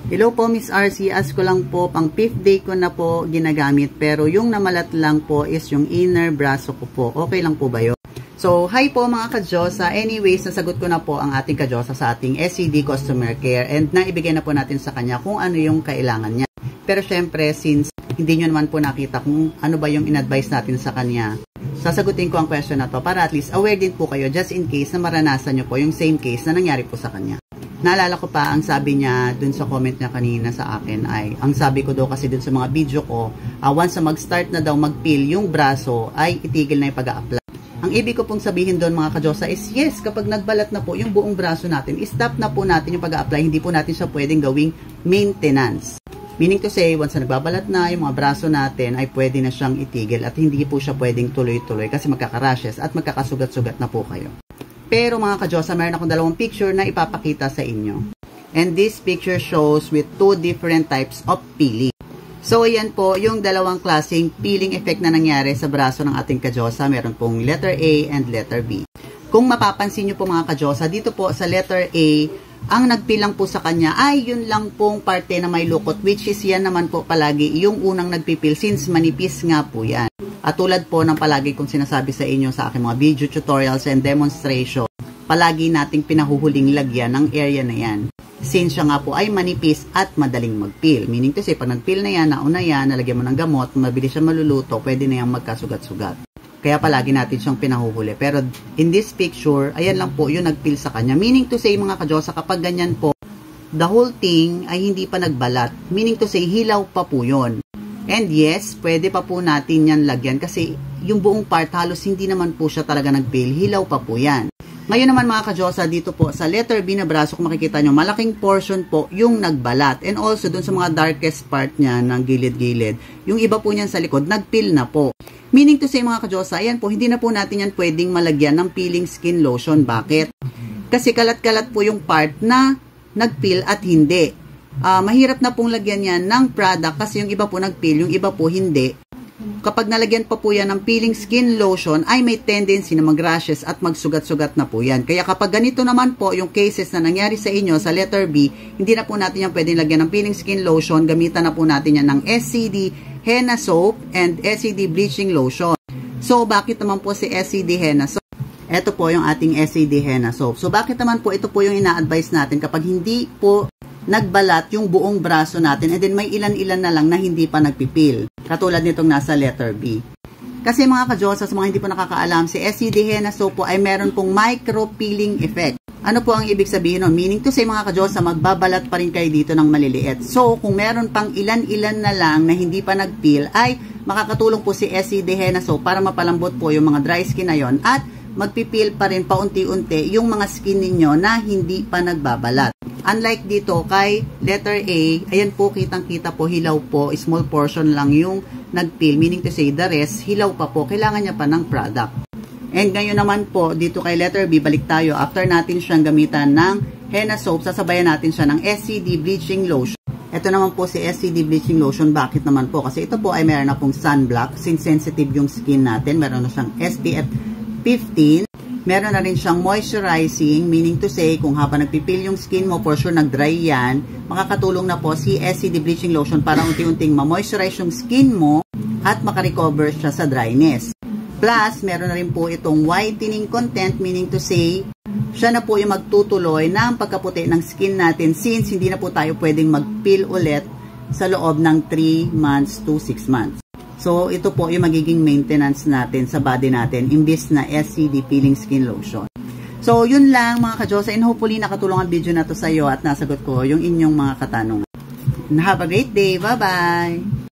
Hello po Miss RC, ask ko lang po, pang 5th day ko na po ginagamit pero yung namalat lang po is yung inner braso ko po. Okay lang po ba yun? So, hi po mga ka-Diyosa. Anyways, nasagot ko na po ang ating ka-Diyosa sa ating SCD Customer Care and naibigay na po natin sa kanya kung ano yung kailangan niya. Pero syempre, since hindi nyo naman po nakita kung ano ba yung in-advise natin sa kanya, sasagutin ko ang question na to para at least aware din po kayo just in case na maranasan nyo po yung same case na nangyari po sa kanya. Naalala ko pa, ang sabi niya dun sa comment niya kanina sa akin ay, ang sabi ko daw kasi dun sa mga video ko, once na mag-start na daw mag-peel yung braso, ay itigil na yung pag-a-apply. Ang ibig ko pong sabihin doon mga ka-Diyosa is yes, kapag nagbalat na po yung buong braso natin, stop na po natin yung pag-a-apply, hindi po natin siya pwedeng gawing maintenance. Meaning to say, once na nagbabalat na yung mga braso natin, ay pwede na siyang itigil at hindi po siya pwedeng tuloy-tuloy kasi magkaka-rashes at magkakasugat-sugat na po kayo. Pero mga ka-Diyosa, meron akong dalawang picture na ipapakita sa inyo. And this picture shows with two different types of peeling. So, ayan po, yung dalawang klaseng peeling effect na nangyari sa braso ng ating ka-Diyosa. Meron pong letter A and letter B. Kung mapapansin nyo po mga ka-Diyosa, dito po sa letter A, ang nagpeel lang po sa kanya ay yun lang pong parte na may lukot, which is yan naman po palagi yung unang nagpipil since manipis nga po yan. At tulad po ng palagi kong sinasabi sa inyo sa aking mga video tutorials and demonstration, palagi nating pinahuhuling lagyan ng area na yan. Since siya nga po ay manipis at madaling mag-peel. Meaning to say, pag nag-peel na yan, nauna yan, nalagyan mo ng gamot, mabilis siya maluluto, pwede na yan magkasugat-sugat. Kaya palagi natin siyang pinahuhuli. Pero in this picture, ayan lang po yung nag-peel sa kanya. Meaning to say, mga ka-Diyosa, kapag ganyan po, the whole thing ay hindi pa nagbalat. Meaning to say, hilaw pa po yun. And yes, pwede pa po natin yan lagyan kasi yung buong part halos hindi naman po siya talaga nag-peel. Hilaw pa po yan. Ngayon naman mga ka-Diyosa, dito po sa letter B na braso, kung makikita nyo, malaking portion po yung nagbalat. And also dun sa mga darkest part niya ng gilid-gilid, yung iba po niyan sa likod, nag-peel na po. Meaning to say mga ka-Diyosa, ayan po, hindi na po natin yan pwedeng malagyan ng peeling skin lotion. Bakit? Kasi kalat-kalat po yung part na nag-peel at hindi. Mahirap na pong lagyan yan ng product kasi yung iba po nag-peel, yung iba po hindi. Kapag nalagyan pa po yan ng peeling skin lotion, ay may tendency na mag-rashes at magsugat-sugat na po yan. Kaya kapag ganito naman po yung cases na nangyari sa inyo sa letter B, hindi na po natin yan pwedeng lagyan ng peeling skin lotion. Gamitan na po natin yan ng SCD Henna Soap and SCD Bleaching Lotion. So, bakit naman po si SCD Henna Soap? Ito po yung ating SCD Henna Soap. So, bakit naman po ito po yung ina-advise natin kapag hindi po nagbalat yung buong braso natin and then may ilan-ilan na lang na hindi pa nagpipil. Katulad nitong nasa letter B. Kasi mga ka-Diyosa, sa mga hindi po nakakaalam, si SCD Henna Soap po ay meron pong micro-peeling effect. Ano po ang ibig sabihin nun? Meaning to say mga ka-Diyosa, magbabalat pa rin kayo dito ng maliliit. So, kung meron pang ilan-ilan na lang na hindi pa nagpil, ay makakatulong po si SCD Henna Soap para mapalambot po yung mga dry skin na yon at magpipil pa rin paunti-unti yung mga skin ninyo na hindi pa nagbabalat. Unlike dito kay letter A, ayan po kitang-kita po hilaw po, small portion lang yung nagpil, meaning to say the rest, hilaw pa po, kailangan niya pa ng product. And ngayon naman po, dito kay letter B, balik tayo, after natin siyang gamitan ng Henna Soap, sasabayan natin siya ng SCD Bleaching Lotion. Ito naman po si SCD Bleaching Lotion, bakit naman po? Kasi ito po ay meron na pong sunblock, since sensitive yung skin natin, meron na siyang SPF 15, meron na rin siyang moisturizing, meaning to say, kung habang nagpipil yung skin mo, for sure nag-dry yan, makakatulong na po si SCD Bleaching Lotion para unti-unting ma-moisturize yung skin mo at makarecover siya sa dryness. Plus, meron na rin po itong whitening content, meaning to say, siya na po yung magtutuloy ng pagkaputi ng skin natin since hindi na po tayo pwedeng mag-peel ulit sa loob ng 3 months to 6 months. So, ito po yung magiging maintenance natin sa body natin imbis na SCD Peeling Skin Lotion. So, yun lang mga ka-Diyosa, and hopefully nakatulong ang video na to sa iyo at nasagot ko yung inyong mga katanungan. Have a great day. Bye-bye!